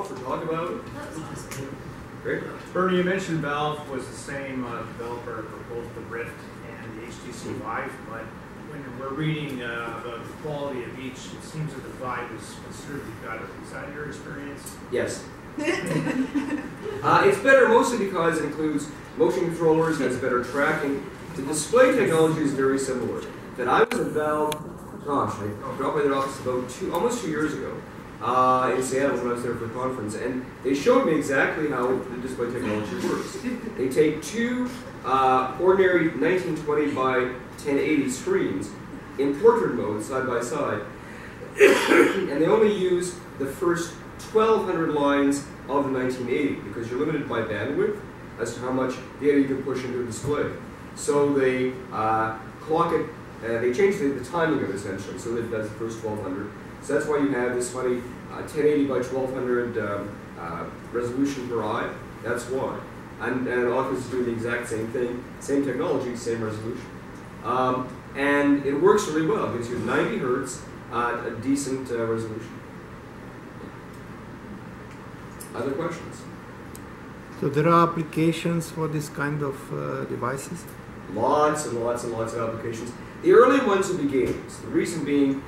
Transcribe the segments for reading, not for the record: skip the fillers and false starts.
off or talk about? That was awesome. Great. Bernie, you mentioned Valve was the same developer for both the Rift and the HTC Vive, but when we're reading the quality of each, it seems that the Vive is considerably better. Is that your experience? Yes. It's better mostly because it includes motion controllers, has better tracking. The display technology is very similar. That I was at Valve, gosh, I dropped by their office about almost 2 years ago in Seattle when I was there for a conference, and they showed me exactly how the display technology works. They take two ordinary 1920 by 1080 screens in portrait mode side by side, and they only use the first 1,200 lines of the 1980 because you're limited by bandwidth as to how much data you can push into a display. So they clock it, they change the timing of it essentially, so that it does the first 1,200. So that's why you have this funny 1080 by 1,200 resolution per eye. That's why. And Oculus is doing the exact same thing, same technology, same resolution. And it works really well. It gives you 90 hertz, a decent resolution. Other questions? So there are applications for this kind of devices? Lots and lots and lots of applications. The early ones will be games. The reason being,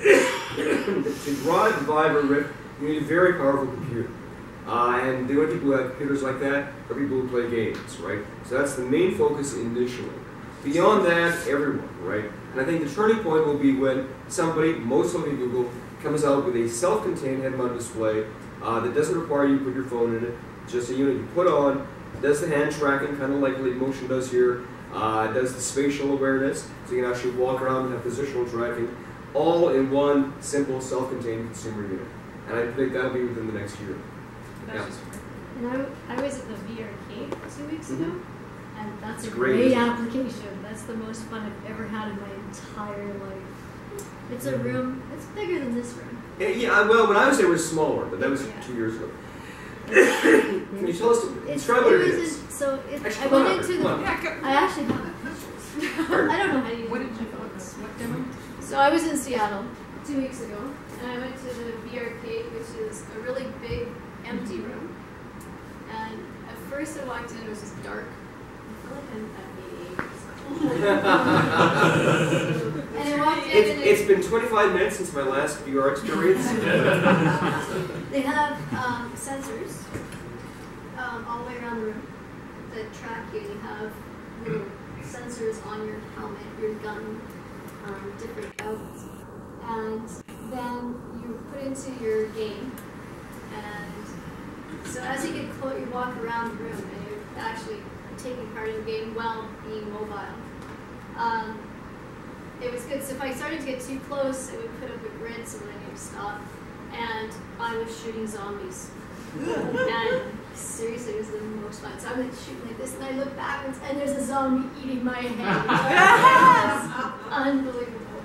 to drive the Vive or Rift, you need a very powerful computer. And the only people who have computers like that are people who play games, right? So that's the main focus initially. Beyond that, everyone, right? And I think the turning point will be when somebody, most likely Google, comes out with a self-contained head-mounted display that doesn't require you to put your phone in it. It's just a unit you put on, does the hand tracking, kind of like Leap Motion does here, does the spatial awareness, so you can actually walk around and have positional tracking, all in one simple self-contained consumer unit. And I predict that'll be within the next year. Yeah. And I was at the VR Arcade 2 weeks ago, and that's a great, great application. That's the most fun I've ever had in my entire life. It's a room, it's bigger than this room. Yeah, well, when I was there it was smaller, but that was 2 years ago. Can you tell us, describe what it is? So Actually, I went into the, I actually have pictures. Pardon? I don't know how to use What it. did you focus? What demo? So I was in Seattle 2 weeks ago, and I went to the VR Arcade, which is a really big, empty room. And at first I walked in, it was just dark. I feel like I'm at 88 And I walked in and It's been 25 minutes since my last VR experience. they have sensors all the way around the room that track you. You have little sensors on your helmet, your gun, different outlets. And then you put into your game. And so as you get close, you walk around the room and you're actually taking part in the game while being mobile. It was good. So if I started to get too close, it would put up a grid so then I knew to stop. And I was shooting zombies. And seriously, it was the most fun. So I'm like shooting like this, and I look backwards, and there's a zombie eating my head. It's unbelievable.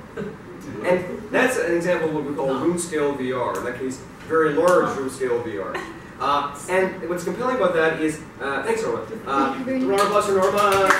And that's an example of what we call room scale VR. In that case, very large room scale VR. And what's compelling about that is, thanks Norma. Round of applause for Norma.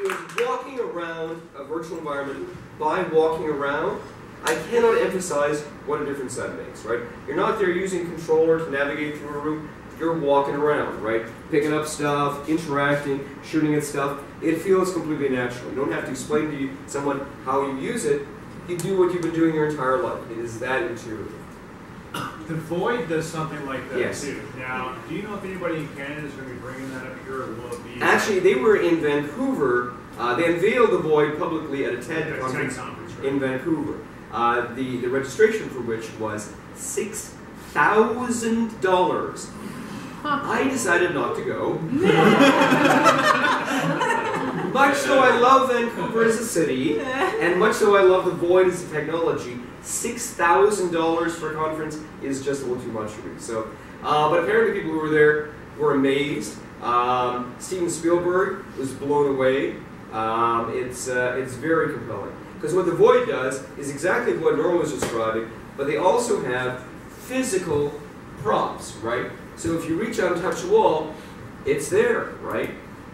Is walking around a virtual environment by walking around. I cannot emphasize what a difference that makes, right? You're not there using a controller to navigate through a room. You're walking around, right? Picking up stuff, interacting, shooting at stuff. It feels completely natural. You don't have to explain to someone how you use it. You do what you've been doing your entire life. It is that intuitive. The Void does something like that Yes. too. Now, do you know if anybody in Canada is going to be bringing that up here, or will it be? Actually, they were in Vancouver. They unveiled the Void publicly at a TED TED conference conference, right? in Vancouver. The registration for which was $6,000. I decided not to go. Much though I love Vancouver as a city, and much though I love the Void as a technology, $6,000 for a conference is just a little too much for me. So, but apparently people who were there were amazed. Steven Spielberg was blown away. It's very compelling. Because what the Void does is exactly what Norma was describing, but they also have physical props, right? So if you reach out and touch the wall, it's there, right?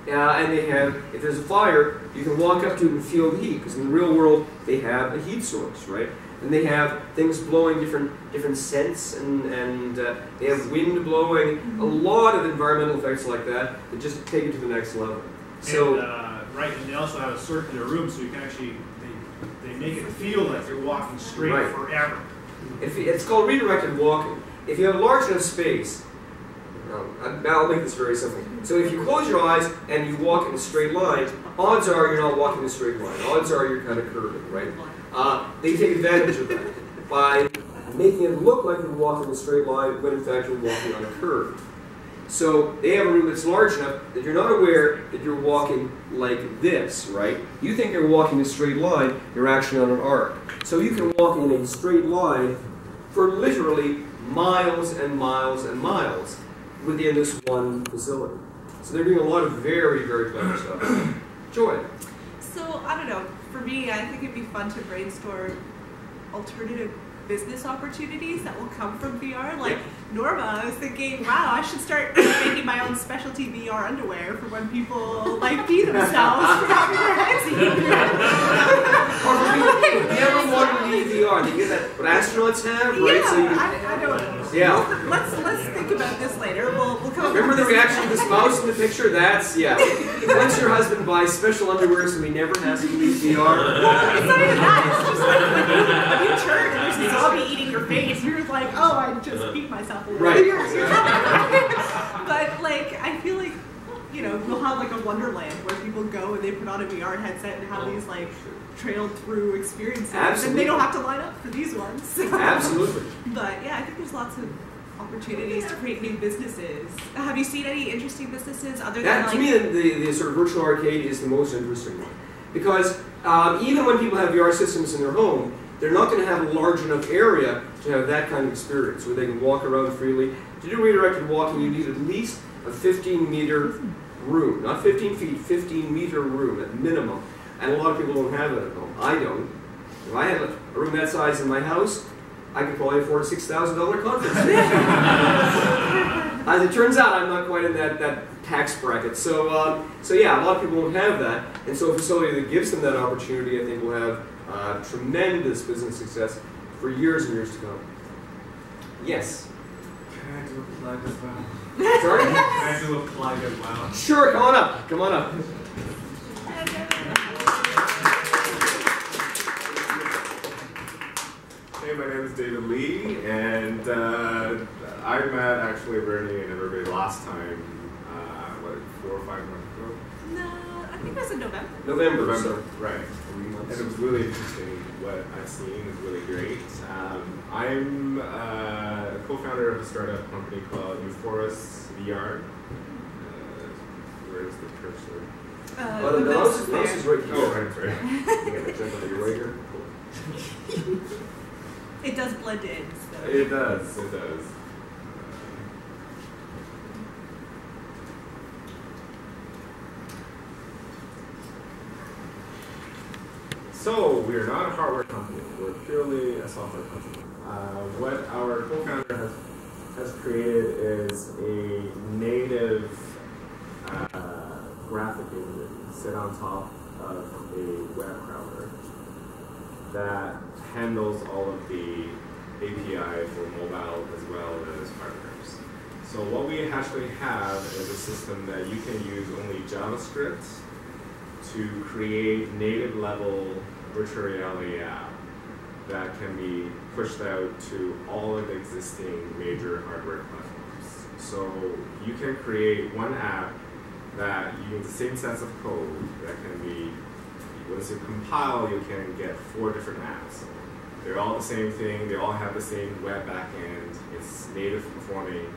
And they have, if there's a fire, you can walk up to it and feel the heat, because in the real world, they have a heat source, right? And they have things blowing different scents, and they have wind blowing, a lot of environmental effects like that just take it to the next level. So, right, and they also have a circular room, so you can actually, they make it feel like you're walking straight forever. It's called redirected walking. If you have a large enough space, I'll make this very simple. So if you close your eyes and you walk in a straight line, odds are you're not walking in a straight line. Odds are you're kind of curving, right? They take advantage of that by making it look like you're walking in a straight line when in fact you're walking on a curve. So they have a room that's large enough that you're not aware that you're walking like this, right? You think you're walking a straight line, you're actually on an arc. So you can walk in a straight line for literally miles and miles and miles within this one facility. So they're doing a lot of very, very clever stuff. Joy. So, I don't know, for me, I think it'd be fun to brainstorm alternative business opportunities that will come from VR. Like Norma, I was thinking, wow, I should start making my own specialty VR underwear for when people like pee themselves for having their heads eaten. Never wanted to be VR. They get that what astronauts have, right? Yeah, So you, I don't know. yeah. Let's think about this later. We'll come up Remember with the reaction of this mouse in the picture? That's, yeah. Once your husband buys special underwear so he never has to use VR. Well, it's not even that. It's just like when you turn and there's a zombie eating your face, you're like, oh, I just beat myself a little. Right. But like, I feel like, you know, we'll have like a Wonderland where people go and they put on a VR headset and have these like trailed through experiences. Absolutely. And they don't have to line up for these ones. Absolutely. But yeah, I think there's lots of opportunities to create new businesses. Have you seen any interesting businesses other than That, like... to me, the sort of virtual arcade is the most interesting one. Because even when people have VR systems in their home, they're not going to have a large enough area to have that kind of experience where they can walk around freely. To do redirected walking, you need at least a 15-meter room. Not 15 feet, 15-meter room at minimum. And a lot of people don't have that at home. I don't. If I had a room that size in my house, I could probably afford a $6,000 conference. As it turns out, I'm not quite in that tax bracket. So yeah, a lot of people don't have that. And so a facility that gives them that opportunity, I think, will have tremendous business success for years and years to come. Yes? Can I do a plug as well? Sorry? Can I do a plug as well? Sure, come on up. Come on up. Hey, my name is David Lee, and I met actually Bernie and everybody last time, 4 or 5 months ago? No, I think it was in November. November. Right. And it was really interesting. What I've seen is really great. I'm a co-founder of a startup company called Euphorus VR. Where is the cursor? The mouse is right here. Oh, right, sorry. You're right here. It does blend in. So. It does. It does. So we're not a hardware company. We're purely a software company. What our co-founder has created is a native graphic engine sit on top of a web browser that handles all of the API for mobile as well as hardware. So what we actually have is a system that you can use only JavaScript to create native level virtual reality app that can be pushed out to all of the existing major hardware platforms. So you can create one app that you use the same sets of code that can be, once you compile, you can get 4 different apps. They're all the same thing, they all have the same web backend, it's native performing.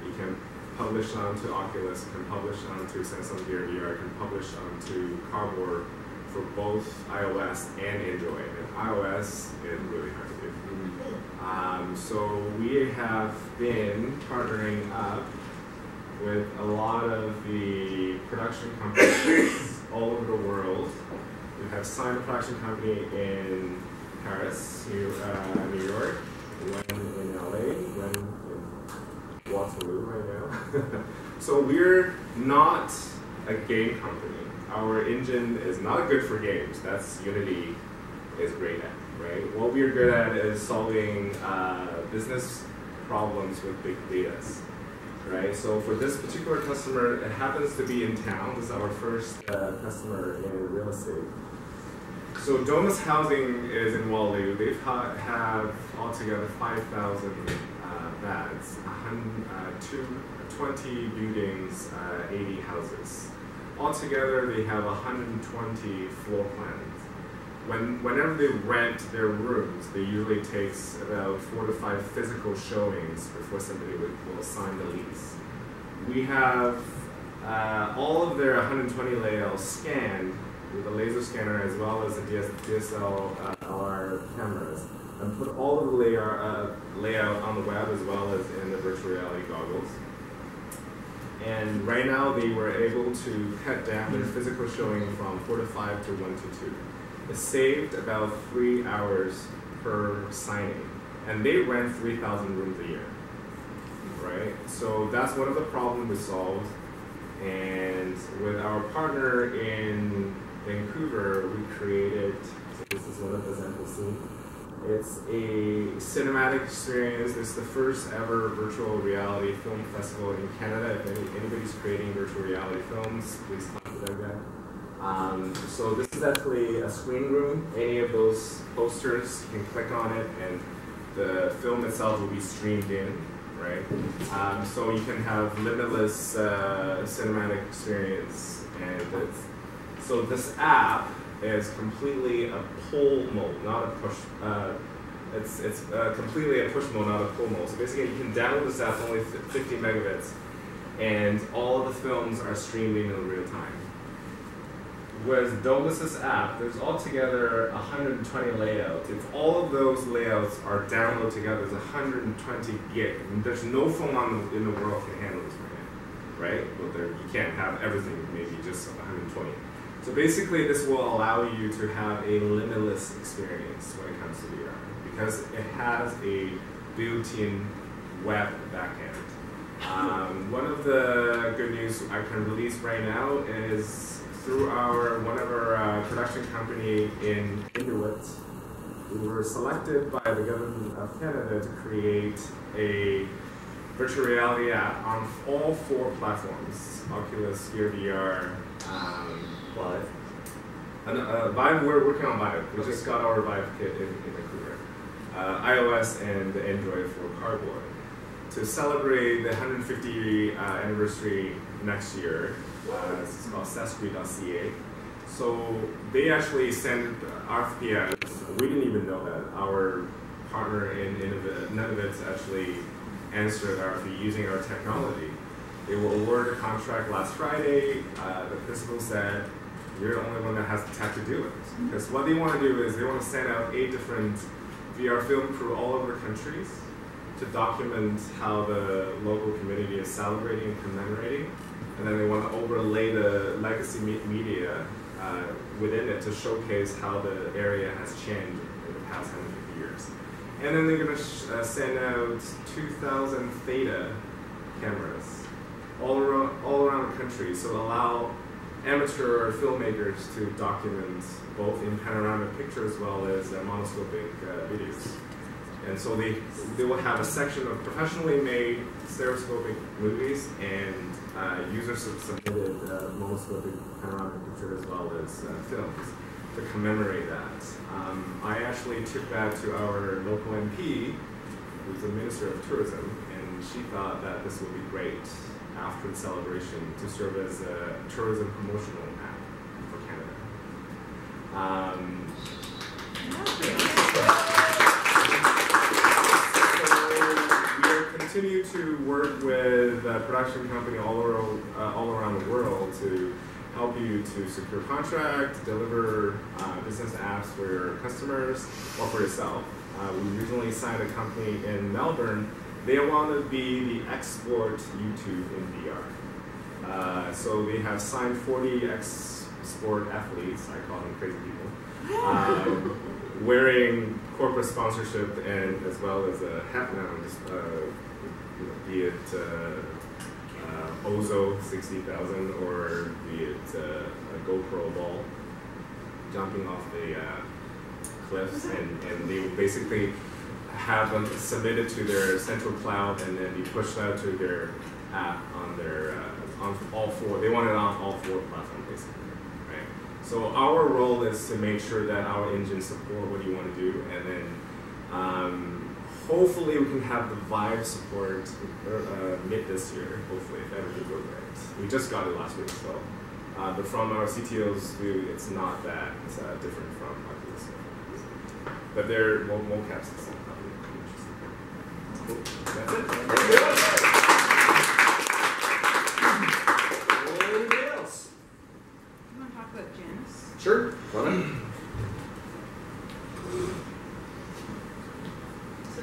You can publish onto Oculus, you can publish onto Samsung Gear VR, you can publish onto Cardboard for both iOS and Android. And iOS is really hard to do. So we have been partnering up with a lot of the production companies all over the world. We have signed a production company in Paris, New York, one in LA, one in Waterloo right now. So we're not a game company. Our engine is not good for games. That's Unity is great at, right? What we are good at is solving business problems with big data, right? So for this particular customer, it happens to be in town. This is our first customer in real estate. So Domus Housing is in Waterloo. They have altogether 5,000 beds, 20 buildings, 80 houses. Altogether, they have 120 floor plans. Whenever they rent their rooms, they usually takes about 4 to 5 physical showings before somebody will sign the lease. We have all of their 120 layouts scanned with a laser scanner as well as the DSLR cameras, and put all of the layout on the web as well as in the virtual reality goggles. And right now they were able to cut down their physical showing from 4 to 5 to 1 to 2. It saved about 3 hours per signing, and they rent 3,000 rooms a year, right? So that's one of the problems we solved. And with our partner in Vancouver, we created, so this is one of the sample scenes. It's a cinematic experience. It's the first ever virtual reality film festival in Canada. If anybody's creating virtual reality films, please contact them. So this is actually a screen room. Any of those posters, you can click on it and the film itself will be streamed in, right? So you can have limitless cinematic experience. And so this app is completely a pull mode, not a push. It's completely a push mode, not a pull mode. So basically, you can download this app only 50 megabits, and all of the films are streamed in real time. Whereas Domus's app, there's altogether 120 layouts. If all of those layouts are downloaded together, there's 120 gig. And there's no phone in the world can handle this right now, right? Well, you can't have everything, maybe just 120. So basically, this will allow you to have a limitless experience when it comes to VR, because it has a built-in web backend. One of the good news I can release right now is through one of our production company in Inuit, we were selected by the government of Canada to create a virtual reality app on all 4 platforms: Oculus, Gear VR, Vive. Vive, we're working on Vive. We just got our Vive kit in Vancouver. iOS and Android for Cardboard. To celebrate the 150th anniversary next year, it's called sesqui.ca. So they actually sent RFP out. We didn't even know that. Our partner in Nunavut actually answered RFP using our technology. They will award a contract last Friday. The principal said, you're the only one that has the tech to do it. Because what they want to do is they want to send out 8 different VR film crew all over the countries to document how the local community is celebrating and commemorating. And then they want to overlay the legacy media within it to showcase how the area has changed in the past 150 years. And then they're going to send out 2,000 Theta cameras all around the country, so allow amateur filmmakers to document both in panoramic pictures as well as monoscopic videos. And so they will have a section of professionally made stereoscopic movies and user-submitted monoscopic panoramic pictures as well as films to commemorate that. I actually took that to our local MP, who's the Minister of Tourism, and she thought that this would be great after the celebration to serve as a tourism promotional app for Canada. So we continue to work with a production company all around the world to help you to secure contract, deliver business apps for your customers or for yourself. We recently signed a company in Melbourne. They want to be the export YouTube in VR. So they have signed 40 export athletes, I call them crazy people, wearing corporate sponsorship and as well as a hat be it Ozo 60,000 or be it a GoPro ball jumping off the cliffs, and they basically have them submitted to their central cloud and then be pushed out to their app on their on all four. They want it on all four platforms basically, right? So our role is to make sure that our engines support what you want to do, and then hopefully we can have the Vive support mid this year. Hopefully, if everything goes right. We just got it last week, so. But from our CTO's view, it's not that different from Oculus. But they're mocaps and stuff. Cool. That's it. Thank you. Anybody else? You want to talk about Janus? Sure. Come on. So,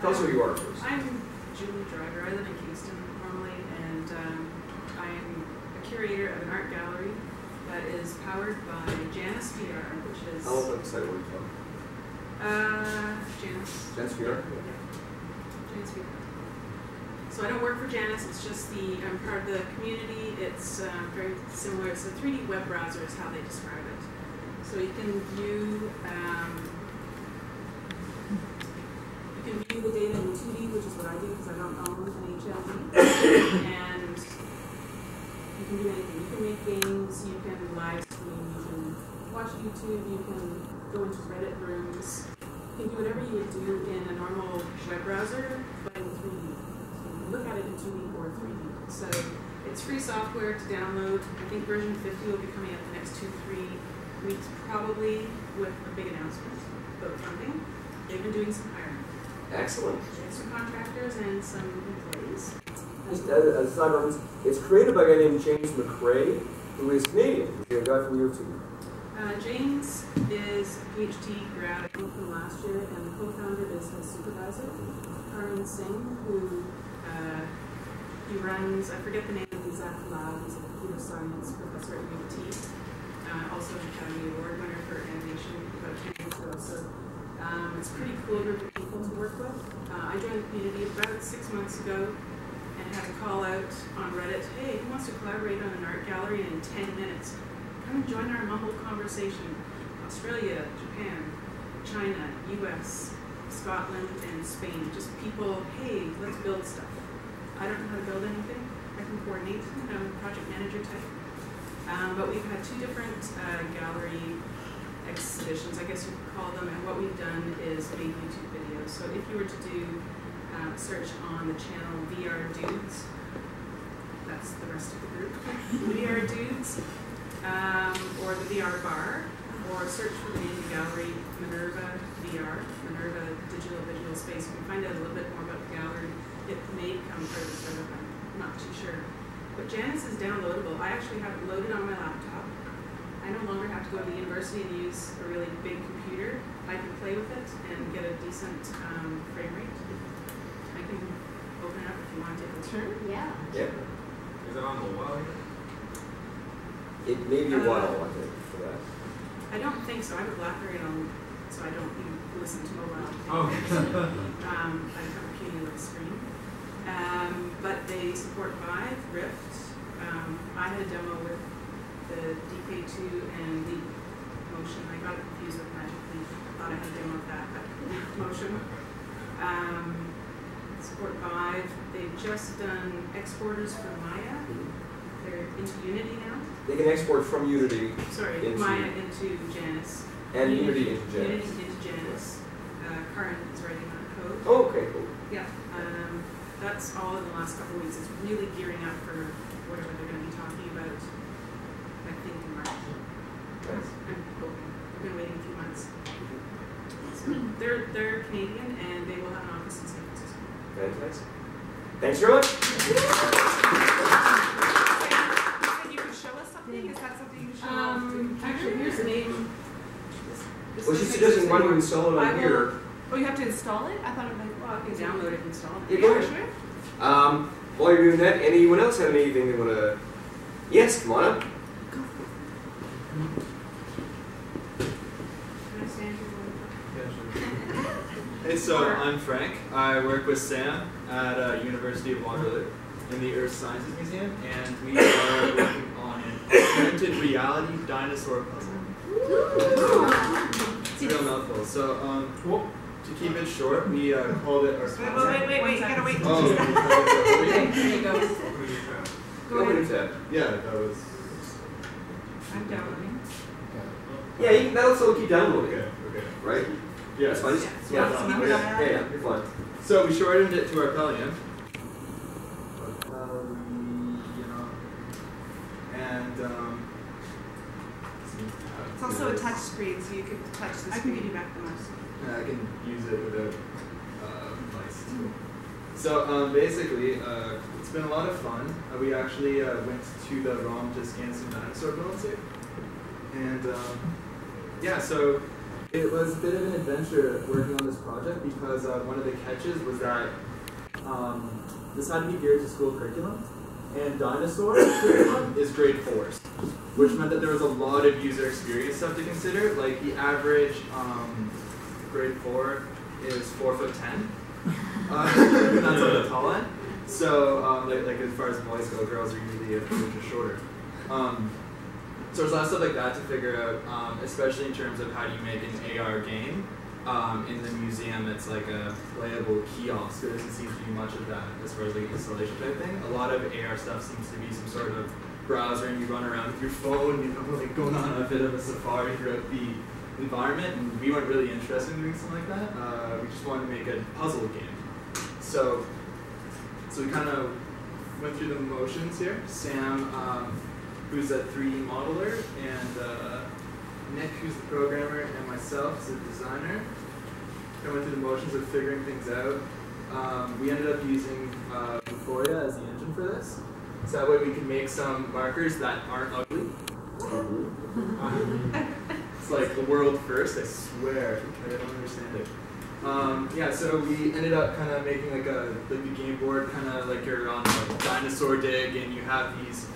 Tell us who you are first. I'm Julie Driver. I live in Kingston normally, and I'm a curator of an art gallery that is powered by Janus VR, which is How about the site where you from? Janus. Janus VR? Yeah. Janus VR. So I don't work for Janus. It's just I'm part of the community. It's very similar. It's a 3D web browser is how they describe it. So you can view the data in 2D, which is what I do because I don't own an HLD. And you can do anything. You can make games, you can live stream, you can watch YouTube, you can go into Reddit rooms. You can do whatever you would do in a normal web browser, but in 3D. So you can look at it in 2D or 3D. So it's free software to download. I think version 50 will be coming out the next 2-3 weeks probably with a big announcement about funding. They've been doing some hiring. Excellent. Some contractors and some employees. Just as a side note, it's created by a guy named James McRae, who is Canadian. He's a guy from YouTube. James is a PhD grad from last year, and the co-founder is his supervisor, Karan Singh, who he runs, I forget the name of the exact lab, he's a computer science professor at UT, also an Academy Award winner for animation about 10 years ago. So it's a pretty cool group of people to work with. I joined the community about 6 months ago and had a call out on Reddit, hey, who wants to collaborate on an art gallery in 10 minutes? Come and join our mumble conversation. Australia, Japan, China, US, Scotland, and Spain. Just people, hey, let's build stuff. I don't know how to build anything. I can coordinate. I'm a project manager type. But we've had 2 different gallery exhibitions, I guess you could call them, and what we've done is made YouTube videos. So if you were to do search on the channel VR Dudes, that's the rest of the group, VR Dudes, or the VR Bar, or search for the name of the gallery, Minerva VR, Minerva Digital Visual Space. You can find out a little bit more about the gallery. It may become part of the startup, I'm not too sure. But Janus is downloadable. I actually have it loaded on my laptop. I no longer have to go to the university and use a really big computer. I can play with it and get a decent frame rate. I can open it up if you want to take a turn. Yeah. Yeah. Is it on mobile? It may be a while, I think, for that. I don't think so. I have a BlackBerry so I don't listen to mobile. Oh. I have a puny little screen. But they support Vive, Rift. I had a demo with the DK2 and the Motion. I got it confused with Magic Leap. I thought I had a demo of that, but Motion. Support Vive. They've just done exporters for Maya. They're into Unity now. They can export from Unity. Sorry, Maya into Janus. And Unity into Janus. Unity into Janus. Karan is writing that code. Oh, okay, cool. Yeah. That's all in the last couple of weeks. It's really gearing up for whatever they're going to be talking about, I think, in March. Nice. I'm hoping. I've been waiting a few months. So they're Canadian, and they will have an office in San Francisco. Fantastic. Thanks very much. You could show us something? Is that something you can show us? Actually, here's the name. Well, she's suggesting why don't we install it on here? Oh, you have to install it? I thought it was like, Well, I can download it and install it. Yeah, go ahead. Sure. While you're doing that, anyone else have anything they want to? Yes, come on up. Can I stand here? Hey, so I'm Frank. I work with Sam at University of Waterloo in the Earth Sciences Museum, and we are working on an augmented reality dinosaur puzzle. It's a real mouthful. cool. So, to keep it short, we called it our concept. Wait, you gotta wait. Oh, There you go. Open tab. yeah, that was. I'm downloading. Yeah, that'll still keep downloading. Okay. Right? Yeah, That's fine. Yeah, you're fine. So we shortened it to Arpelium. And It's also a touch screen, so you can touch the I can screen. give you back the mouse. I can use it without mice too. So basically, it's been a lot of fun. We actually went to the ROM to scan some dinosaur bones here. And yeah, so it was a bit of an adventure working on this project because one of the catches was that this had to be geared to school curriculum. And dinosaur curriculum is grade 4s, which meant that there was a lot of user experience stuff to consider. Like the average grade 4 is 4'10". That's on the tall end. So like as far as boys go, girls are usually a few inches shorter. So there's a lot of stuff like that to figure out, especially in terms of how do you make an AR game. In the museum, it's like a playable kiosk. There doesn't seem to be much of that as far as like installation type thing. A lot of AR stuff seems to be some sort of browser, and you run around with your phone, you know, like going on a bit of a safari throughout the environment. And we weren't really interested in doing something like that. We just wanted to make a puzzle game. So we kind of went through the motions here. Sam, who's a 3D modeler, and Nick, who's the programmer, and myself, as a designer. I went through the motions of figuring things out. We ended up using Vuforia as the engine for this. So that way we can make some markers that aren't ugly. It's like the world first, I swear. I don't understand it. Yeah, so we ended up kind of making like the game board, kind of like you're on a dinosaur dig, and you have these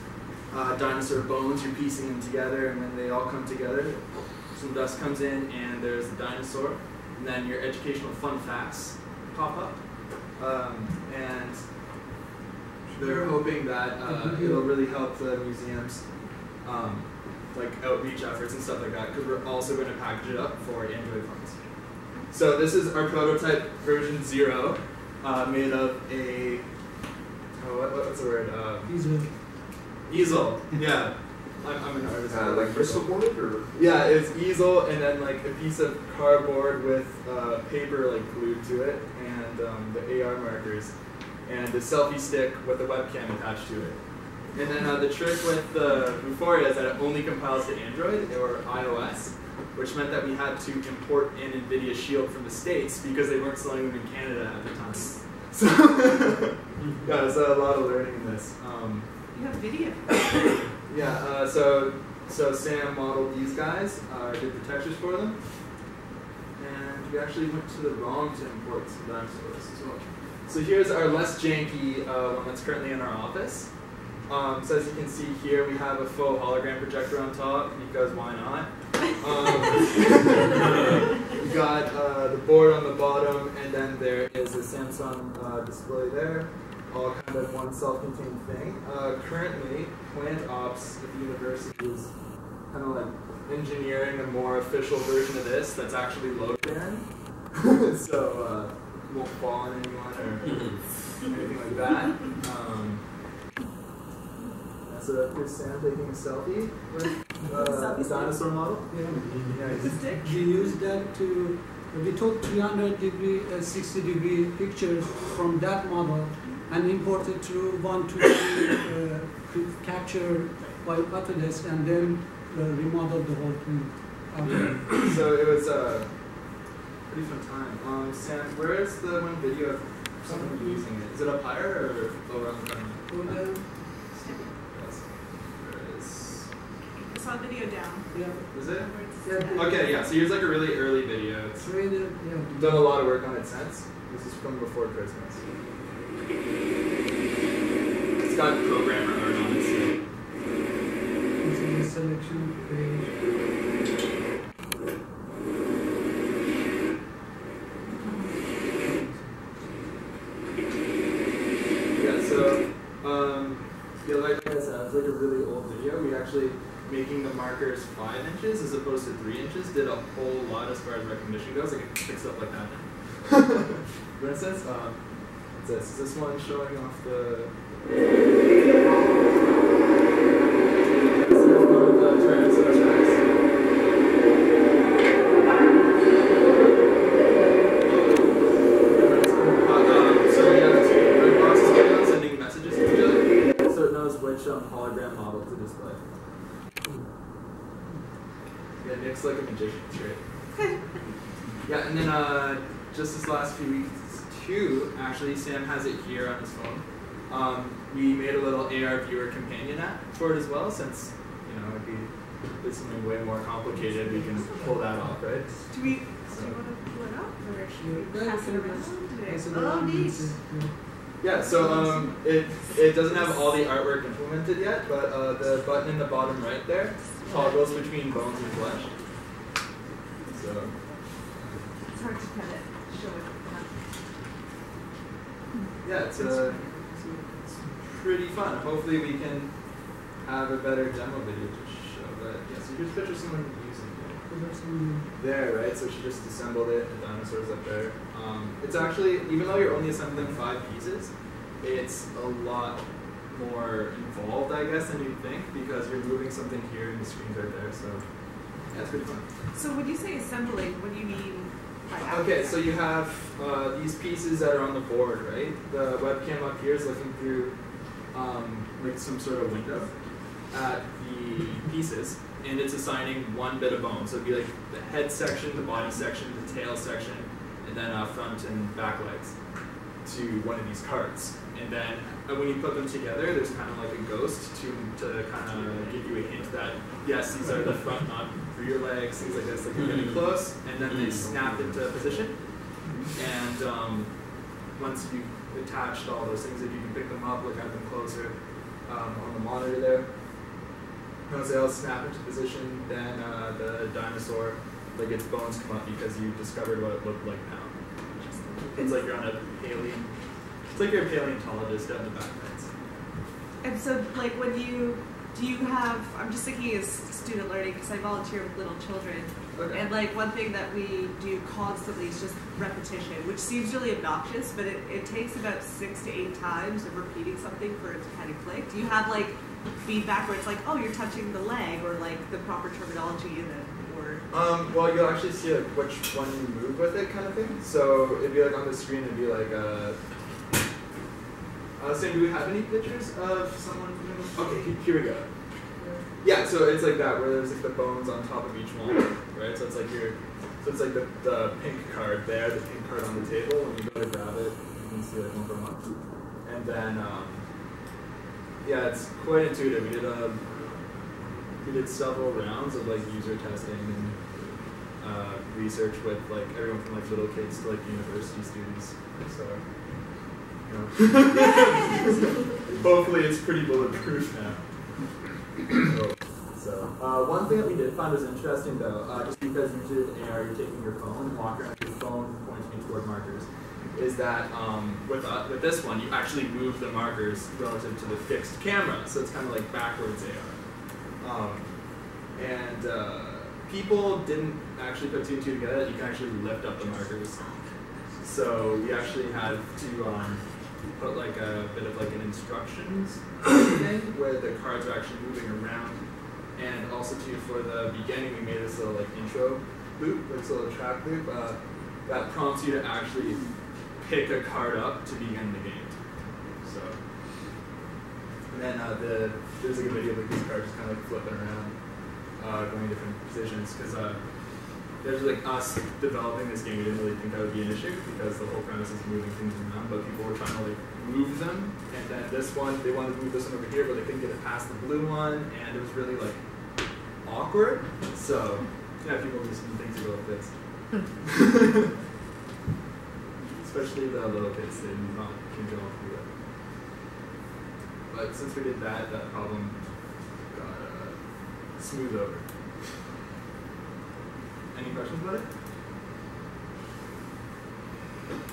dinosaur bones, you're piecing them together, and then they all come together. Some dust comes in, and there's the dinosaur, and then your educational fun facts pop up. And they're hoping that it'll really help the museum's like outreach efforts and stuff like that, because we're also going to package it up for Android phones. So this is our prototype version 0, made of a what's the word? Easel, yeah. I'm an artist. Like crystal board, or? Yeah, it's easel and then like a piece of cardboard with paper like glued to it, and the AR markers, and a selfie stick with a webcam attached to it. And then the trick with the Vuforia is that it only compiles to Android or iOS, which meant that we had to import in NVIDIA Shield from the States because they weren't selling them in Canada at the time. So yeah, there's a lot of learning in this. You have video. Yeah, so Sam modeled these guys, did the textures for them, and we actually went to the ROM to import some dinosaurs as well. So here's our less janky one that's currently in our office. So as you can see here, we have a faux hologram projector on top, because why not? We got the board on the bottom, and then there is a Samsung display there. All kind of one self-contained thing. Currently, Plant Ops at the university is kind of like engineering a more official version of this that's actually load bearing. So it won't fall on anyone or anything like that. So here's Sam taking a selfie with the dinosaur model. Yeah. We use that to, we took 300-degree, 60-degree pictures from that model and imported through 1, 2, 3 capture by Autodesk, and then remodeled the whole thing. So it was a pretty fun time. Sam, where is the one video of someone using it? Is it up higher or lower on the camera? I saw video down. Yeah. Is it? Yeah. Okay, yeah, so here's like a really early video. It's Yeah. done a lot of work on it since. This is from before Christmas. It's got programmer art on it, so. This is the selection page. Yeah, so, yeah, like I said, it's like a really old video. We actually making the markers 5 inches as opposed to 3 inches did a whole lot as far as recognition goes. Like it picks up like that. For instance, what's this? Is this one showing off the? Hologram model to display. Yeah, Nick's like a magician, it's great. Yeah, and then just this last few weeks too, actually Sam has it here on his phone. We made a little AR viewer companion app for it as well, since if it's something way more complicated, we can pull that off, right? Do you want to pull it up, or should we pass it around? Oh, neat. Yeah, so it doesn't have all the artwork implemented yet, but the button in the bottom right there toggles between bones and flesh. So it's hard to kind of show it. Yeah, it's pretty fun. Hopefully we can have a better demo video to show that. Yeah, so here's a picture of someone using it. There, right? So she just assembled it, the dinosaur's up there. It's actually, even though you're only assembling 5 pieces, it's a lot more involved, I guess, than you'd think, because you're moving something here and the screen's right there, so yeah, it's pretty fun. So when you say assembling, what do you mean by that? Okay, so you have these pieces that are on the board, right? The webcam up here is looking through like some sort of window at the pieces, and it's assigning one bit of bone. So it'd be like the head section, the body section, the tail section, and then front and back legs to one of these cards. And then when you put them together, there's kind of like a ghost to kind of give you a hint that, yes, these are the front, not rear legs, things like this, like you're getting close, and then they snap into position. And once you've attached all those things, if you can pick them up, look at them closer on the monitor there. Once they all snap into position, then the dinosaur, like its bones come up because you discovered what it looked like now. It's like you're on a alien. It's like you're a paleontologist down the back fence. And so, like, when do you have? I'm just thinking as student learning because I volunteer with little children, Okay. and like one thing that we do constantly is just repetition, which seems really obnoxious, but it takes about 6 to 8 times of repeating something for it to kind of click. Do you have like feedback where it's like, oh, you're touching the leg, or like the proper terminology in it? Well, you'll actually see like which one you move with it, kind of thing. So it'd be like on the screen, it'd be like, Sam, do we have any pictures of someone? Okay, here we go. Yeah, so it's like that, where there's like the bones on top of each one, right? So it's like the pink card there, the pink card on the table. When you go to grab it, you can see like one from up. And then, yeah, it's quite intuitive. We did several rounds of like user testing and research with like everyone from like little kids to like university students. So, hopefully it's pretty bulletproof now. So one thing that we did find was interesting though, just because usually with AR you're taking your phone and walking around with your phone pointing toward markers, is that with this one you actually move the markers relative to the fixed camera, so it's kind of like backwards AR. People didn't actually put 2 and 2 together that you can actually lift up the markers. So we actually had to put like a bit of like an instructions thing where the cards are actually moving around. And also too, for the beginning, we made this little like intro loop, like this little track loop, that prompts you to actually pick a card up to begin the game. So, and then there's like a video of like, these cards just kind of like flipping around, going different positions, because there's like us developing this game, we didn't really think that would be an issue because the whole premise is moving things around, but people were trying to like move them, and then this one, they wanted to move this one over here, but they couldn't get it past the blue one, and it was really like awkward. So yeah, people just need things to go like this. Especially the little kids, they can't go through that. But since we did that, that problem got smoothed over. Any questions about it?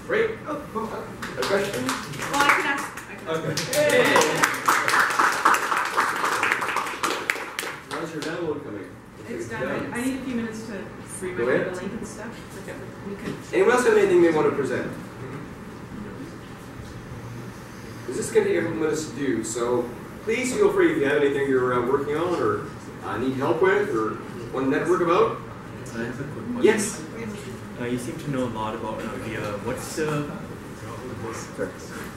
Great. A question? Well, I can ask. Okay. How's your demo Dan, I need a few minutes to read Go my ahead. the link and stuff. Okay, we could. Anyone else have anything they want to present? This is going to take a couple minutes to do, so please feel free if you have anything you're working on or need help with or want to network about. I have a quick question. Yes. You seem to know a lot about VR. What's the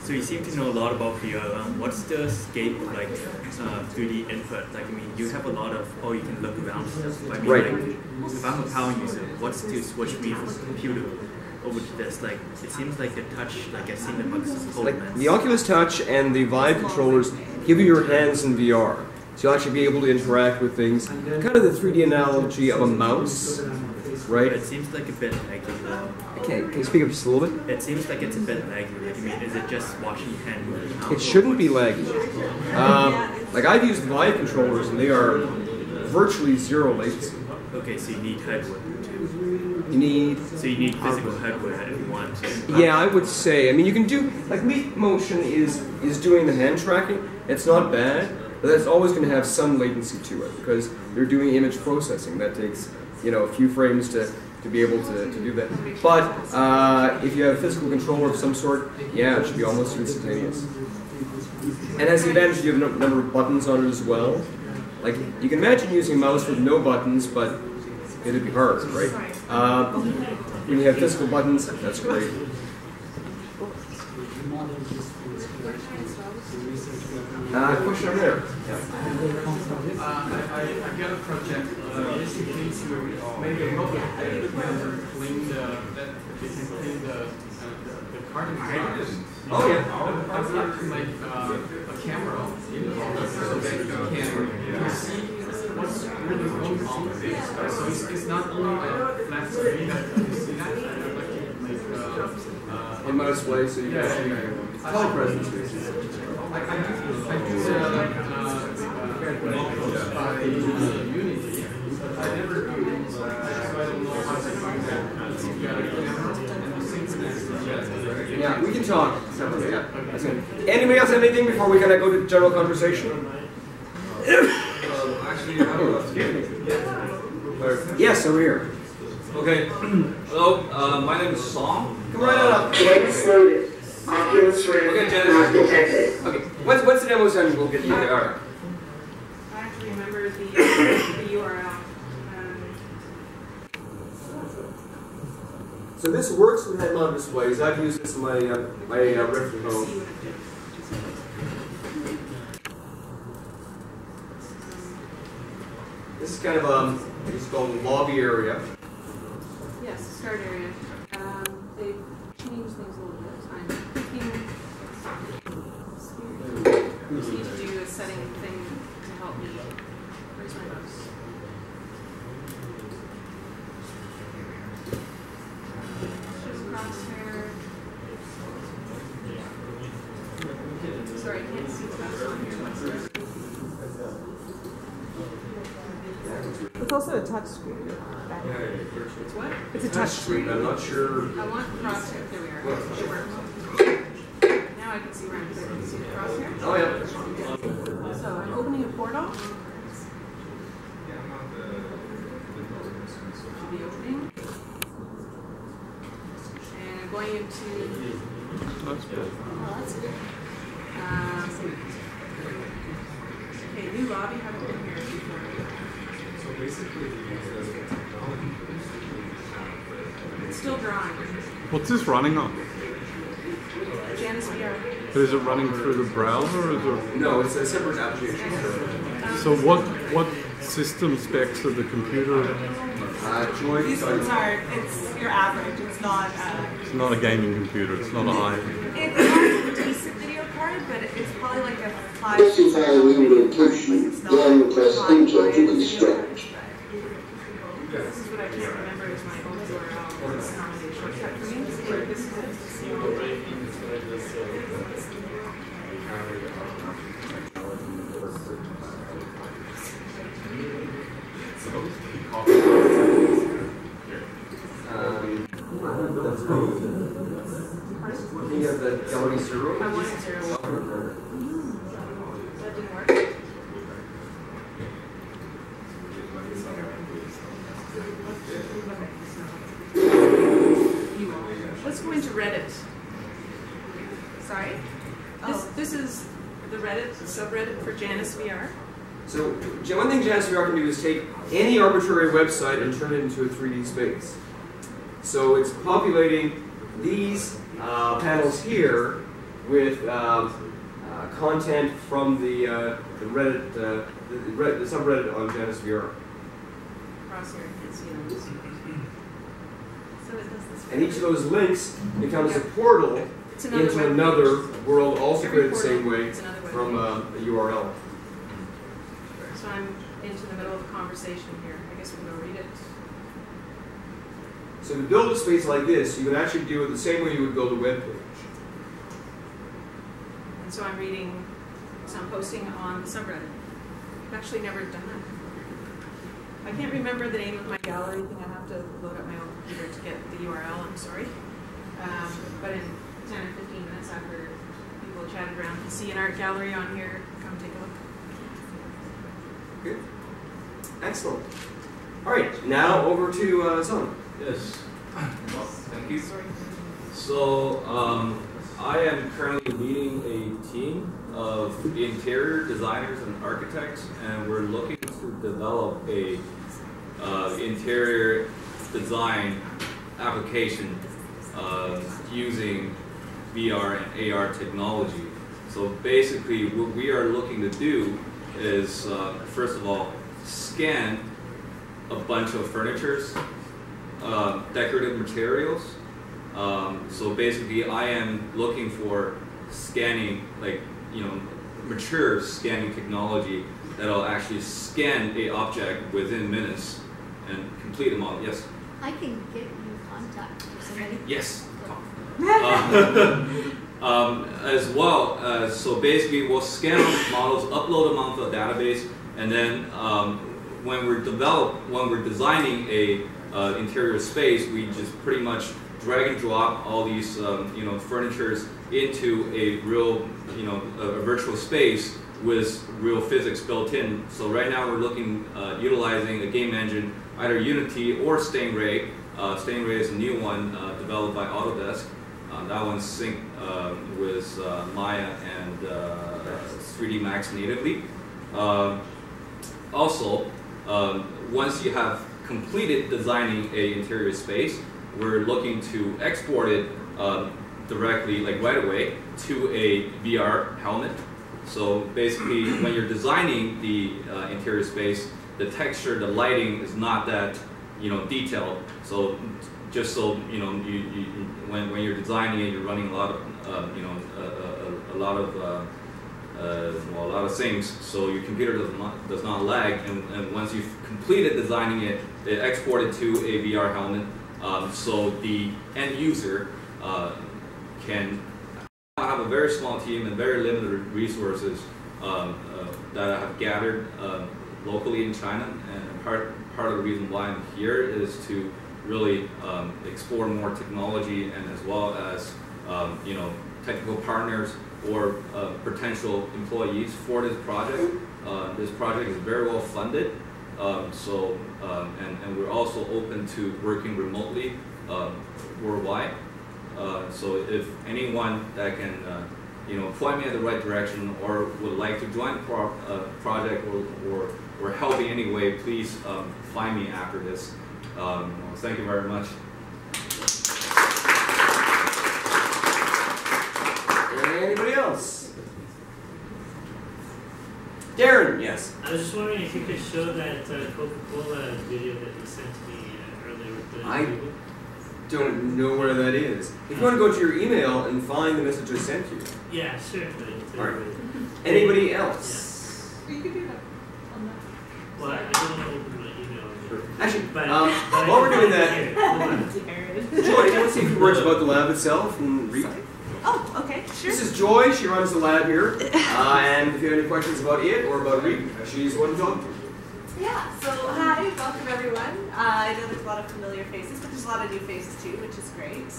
So you seem to know a lot about VR. What's the scape of like 3D input? Like, I mean, you have a lot of, you can look around stuff. I mean, Right. like, if I'm a power user, what's to switch me from the computer over to this? Like, it seems like the touch, like I've seen the bugs Like the Oculus Touch and the Vive controllers give you your hands in VR. So you'll actually be able to interact with things. Kind of the 3D analogy of a mouse, right? It seems like a bit laggy. Okay, can you speak up just a little bit? It seems like it's a bit laggy. Like, I mean, is it just watching your hand move around? It shouldn't be laggy. Like I've used Vive controllers and they are virtually zero latency. Okay, so you need hardware too. You need Physical hardware if you want to. Yeah, I would say. I mean, you can do like Leap Motion is doing the hand tracking. It's not bad, but that's always going to have some latency to it because they're doing image processing. That takes a few frames to be able to do that. But if you have a physical controller of some sort, yeah, it should be almost instantaneous. And as the advantage, you have a number of buttons on it as well. Like you can imagine using a mouse with no buttons, but it'd be hard, right? When you have physical buttons, that's great. Question over there. Yeah. I've got a project basically to make a robot that can clean the carton box. Oh yeah. I'd like to make a camera so that you can see what's really going on with it. So it's not only a flat screen. You see that? I'd like to make in my display, so you can see color presence. I do Unity. I never do it, so I don't know how to find that. Yeah, we can talk separately. Yeah, that's good. Anybody else have anything before we kind of go to general conversation? Actually, you have a Yes, over here. Okay. Hello, my name is Song. Come right on up. Oculus Rift Okay, not Janice. detected. Okay, what's the demo session? We'll get you there. All right. I actually remember the URL. So this works with head-mounted displays. I've used this in my Rift at home. This is kind of it's called a lobby area. Yes, start area. They've changed things a little bit. I'm thinking we just need to do a setting thing to help me. Where's my mouse? Just crosshair. Sorry, I can't see the mouse on here. It's also a touch screen. It's what? It's a touch screen. I'm not sure. I want crosshair. There we are. It works. Now I can see where I'm clicking. See the crosshair? Oh yeah. So I'm opening a portal. Should be opening. And I'm going into. That's good. Oh, that's good. Okay, new lobby. Haven't been here before. So basically, It's still drawing. What's this running on? Janus VR. Is it running through the browser or is it? No, it's a separate application. So what system specs of the computer? Joint. These ones are, it's your average. It's not. It's not a gaming computer. It's not a high. It's not a decent video card, but it's probably like a 5. Specifying indentation, then press enter to construct. This is what I can't remember is my old URL. It's not a shortcut for me. This is That's cool. You have the gallery zero? I wanted zero. That didn't work. Reddit. Sorry? This is the Reddit, the subreddit for Janus VR. So one thing Janus VR can do is take any arbitrary website and turn it into a 3D space. So it's populating these panels here with content from the Reddit, the subreddit on Janus VR. Crosshair, you can see them. So it does this. And each of those links becomes a portal into web another page. world, also Every created the same portal way is another web from a URL. So I'm into the middle of a conversation here. I guess we'll go read it. So to build a space like this, you can actually do it the same way you would build a web page. And so I'm reading, so I'm posting on the subreddit. I've actually never done that. I can't remember the name of my gallery thing. I have to load up my own computer to get the URL, I'm sorry. But in 10 or 15 minutes after people chatted around, you can see an art gallery on here. Come take a look. Good. Excellent. All right, now over to Son. Yes. Well, thank you. So, I am currently leading a team of interior designers and architects, and we're looking to develop a interior design application using VR and AR technology. So basically, what we are looking to do is, first of all, scan a bunch of furnitures, decorative materials. So basically, I am looking for scanning, like, mature scanning technology that'll actually scan a object within minutes and complete a model. Yes. I can get you contact for somebody. Yes. As well, so basically, we'll scan models, upload them onto a database, and then when we're designing a interior space, we just pretty much drag and drop all these furnitures into a real a virtual space with real physics built in. So right now we're looking utilizing a game engine, either Unity or Stingray. Stingray is a new one developed by Autodesk. That one's synced with Maya and 3D Max natively. Also, once you have completed designing a interior space, we're looking to export it directly, like right away, to a VR helmet. So basically, when you're designing the interior space, the texture, the lighting is not that detailed. So just so when you're designing it, you're running a lot of a lot of things. So your computer does not lag, and once you've completed designing it, they export it to a VR helmet. So the end user can have a very small team and very limited resources that I have gathered locally in China. And part of the reason why I'm here is to really explore more technology, and as well as technical partners or potential employees for this project. This project is very well funded. And we're also open to working remotely worldwide. So if anyone that can, point me in the right direction or would like to join the project or help in any way, please find me after this. Thank you very much. Anybody else? Darren, yes. I was just wondering if you could show that Coca-Cola video that you sent to me earlier with the I don't know where that is. If you want to go to your email and find the message I sent you. Yeah, sure. All right. Anybody else? You could do that on that. Well, I don't want to open my email. Actually, but while we're doing that, Joy, do you want to say a few words about the lab itself and read? Oh, okay, sure. This is Joy. She runs the lab here. And if you have any questions about it or about Reed, she's the one to talk to. Yeah, so hi, welcome everyone. I know there's a lot of familiar faces, but there's a lot of new faces too, which is great.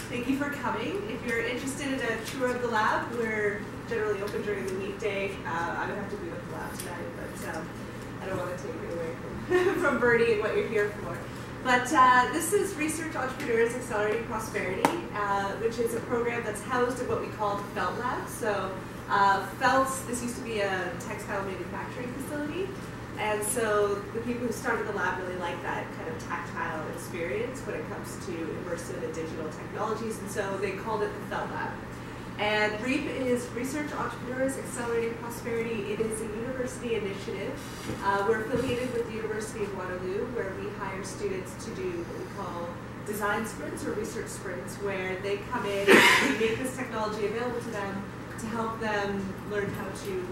Thank you for coming. If you're interested in a tour of the lab, we're generally open during the weekday. I would have to be with the lab tonight, but I don't want to take it away from Bertie and what you're here for. But this is Research Entrepreneurs Accelerating Prosperity, which is a program that's housed in what we call the Felt Lab. So Felt's, this used to be a textile manufacturing facility. And so the people who started the lab really like that kind of tactile experience when it comes to immersive and digital technologies. And so they called it the Felt Lab. And REAP is Research Entrepreneurs Accelerating Prosperity. It is a university initiative. We're affiliated with the University of Waterloo, where we hire students to do what we call design sprints or research sprints, where they come in and we make this technology available to them to help them learn how to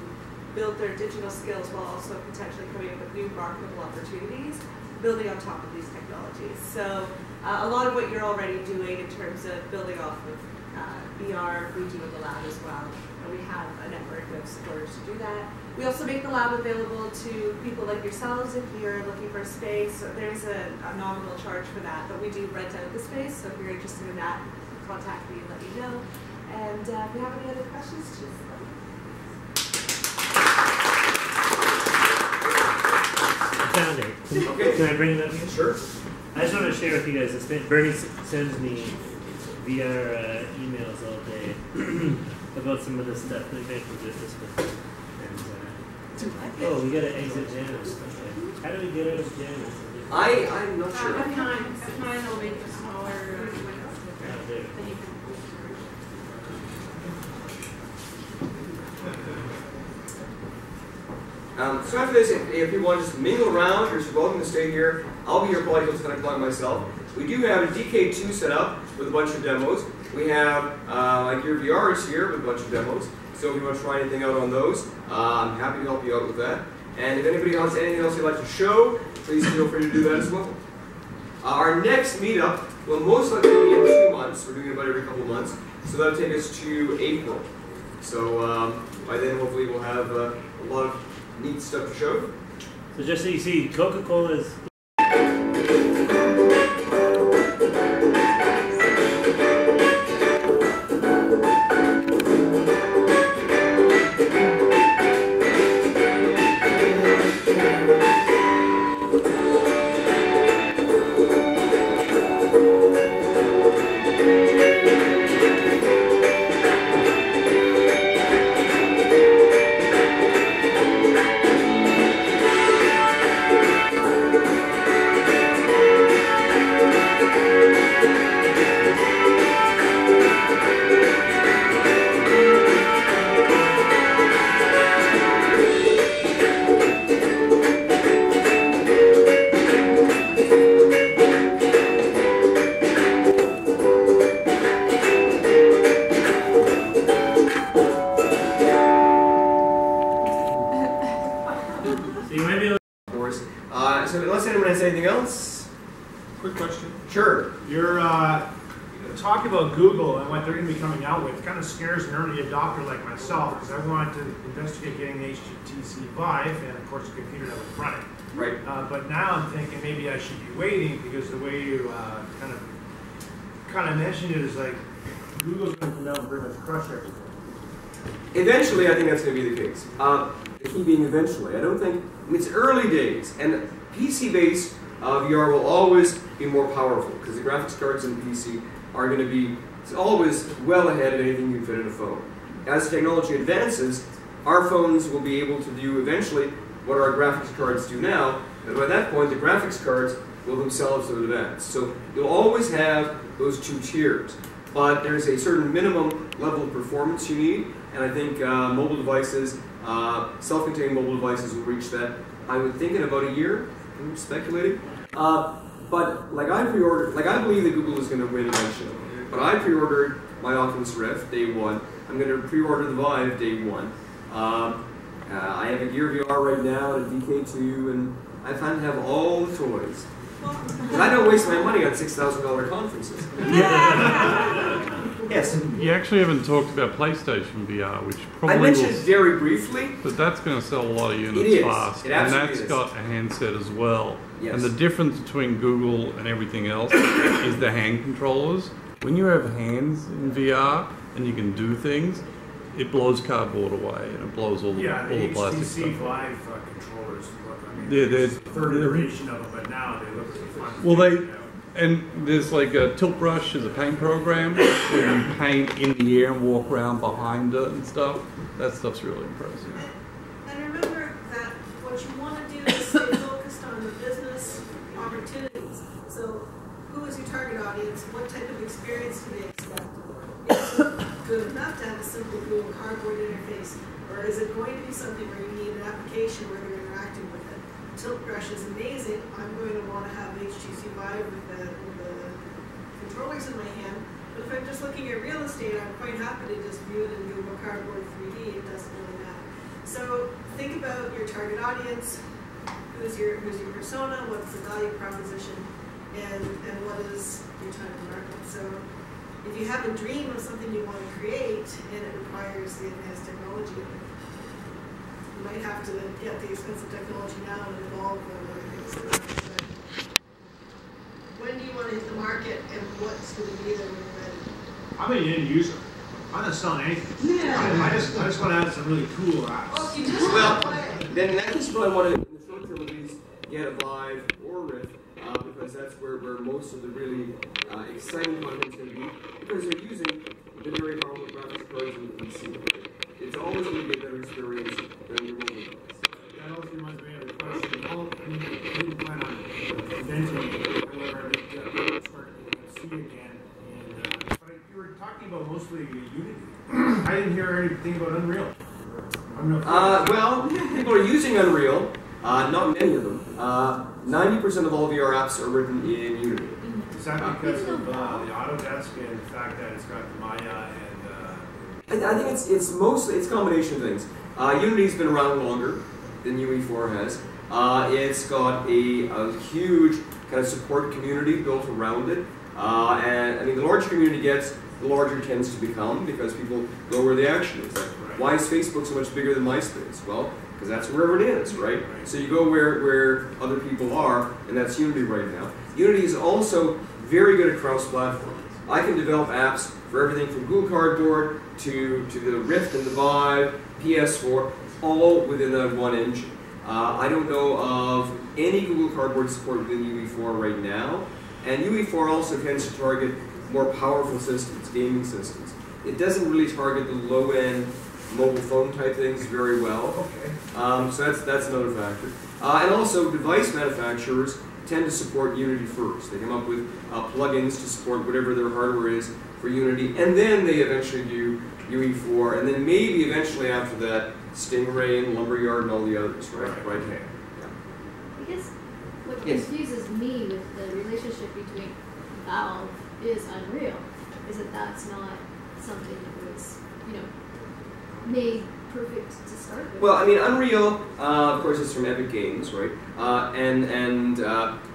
build their digital skills while also potentially coming up with new marketable opportunities, building on top of these technologies. So a lot of what you're already doing in terms of building off of VR, we do in the lab as well. And we have a network of supporters to do that. We also make the lab available to people like yourselves if you're looking for a space. So there's a nominal charge for that, but we do rent out the space. So if you're interested in that, contact me and let me know. And if you have any other questions, just let me know. Found it. Okay. Can I bring it up here? Sure. I just want to share with you guys. Bernie sends me VR emails all day about some of the stuff that they can do this with. And, oh, we got to exit Janus. Okay. How do we get out of Janus? I'm not sure. F9 will make a smaller window. Then you can. So after this, if you want to just mingle around, you're welcome to stay here. I'll be here probably until 10 o'clock myself. We do have a DK2 set up with a bunch of demos. We have like your VR is here with a bunch of demos. So if you want to try anything out on those, I'm happy to help you out with that. And if anybody has anything else you'd like to show, please feel free to do that as well. Our next meetup will most likely be in 2 months. We're doing it about every couple of months. So that'll take us to April. So by then, hopefully, we'll have a lot of neat stuff to show. So just so you see, Coca-Cola's. So unless anyone has anything else? Quick question. Sure. You're talking about Google and what they're going to be coming out with. It kind of scares an early adopter like myself because I wanted to investigate getting the HTC Vive and of course a computer that would run it. Right. But now I'm thinking maybe I should be waiting because the way you kind of mentioned it is like Google's going to come down and pretty much crush everything. Eventually, I think that's going to be the case. The key being eventually. I don't think, I mean, it's early days, and PC-based VR will always be more powerful because the graphics cards in the PC are going to be always well ahead of anything you can fit in a phone. As technology advances, our phones will be able to do eventually what our graphics cards do now, and by that point, the graphics cards will themselves have advanced. So you'll always have those two tiers, but there's a certain minimum level of performance you need, and I think mobile devices, self-contained mobile devices will reach that, I would think, in about a year. I'm speculating. But like I pre-ordered, like I believe that Google is going to win eventually. But I pre-ordered my Oculus Rift day one. I'm going to pre-order the Vive day one. I have a Gear VR right now and a DK2, and I plan to have all the toys. Because I don't waste my money on $6,000 conferences. Yes. You actually haven't talked about PlayStation VR, which probably I mentioned it very briefly. But that's going to sell a lot of units it is. fast. It and absolutely that's is. got a handset as well. Yes. And the difference between Google and everything else is the hand controllers. When you have hands in VR and you can do things, it blows cardboard away and it blows all the plastic HTC stuff. Vive controllers look there's third iteration of them, but now they look fun. well, and there's like a Tilt Brush is a paint program where you paint in the air and walk around behind it and stuff. That stuff's really impressive. And remember that what you want to do is stay focused on the business opportunities. So, who is your target audience? What type of experience do they expect? Is it good enough to have a simple Google Cardboard interface, or is it going to be something where you need an application where they're interacting with it? Tilt Brush is amazing. I'm going to want to have HTC Vive with the controllers in my hand. But if I'm just looking at real estate, I'm quite happy to just view it in Google Cardboard 3D. It doesn't really matter. So think about your target audience. Who's your persona? What's the value proposition? And what is your time to market? So if you have a dream of something you want to create and it requires the advanced technology, you might have to get the expensive technology now and evolve on other things. When do you want to hit the market and what's going to be there when you're ready? I'm an end user. I'm not selling anything. Yeah. I just want to add some really cool apps. Oh, if you just Well, then in that case, you probably want to, in the short term at least, get a Vive or Rift, because that's where most of the really exciting content is going to be, because they're using the very powerful graphics cards in the PC. It's always going to be a better experience than your mobile device. That also reminds me of a question. How do you plan on inventing however it start to see again? But you were talking about mostly Unity. I didn't hear anything about Unreal. Well, people are using Unreal, not many of them. 90% of all VR apps are written in Unity. Is that because of the Autodesk and the fact that it's got Maya and... I think it's mostly, it's a combination of things. Unity's been around longer than UE4 has. It's got a huge kind of support community built around it. And I mean, the larger community gets, the larger it tends to become, because people go where the action is. Like, why is Facebook so much bigger than MySpace? Well, because that's wherever it is, right? So you go where other people are, and that's Unity right now. Unity is also very good at cross-platform. I can develop apps for everything from Google Cardboard to the Rift and the Vive, PS4, all within that one engine. I don't know of any Google Cardboard support within UE4 right now, and UE4 also tends to target more powerful systems, gaming systems. It doesn't really target the low-end mobile phone type things very well. Okay. So that's another factor. And also, device manufacturers tend to support Unity first. They come up with plugins to support whatever their hardware is for Unity, and then they eventually do UE4, and then maybe eventually after that, Stingray and Lumberyard and all the others, right? Right. Yeah. I guess what confuses me with the relationship between Valve is Unreal is that that's not something that was, made perfect to start with. Well, I mean, Unreal, of course, is from Epic Games, right? And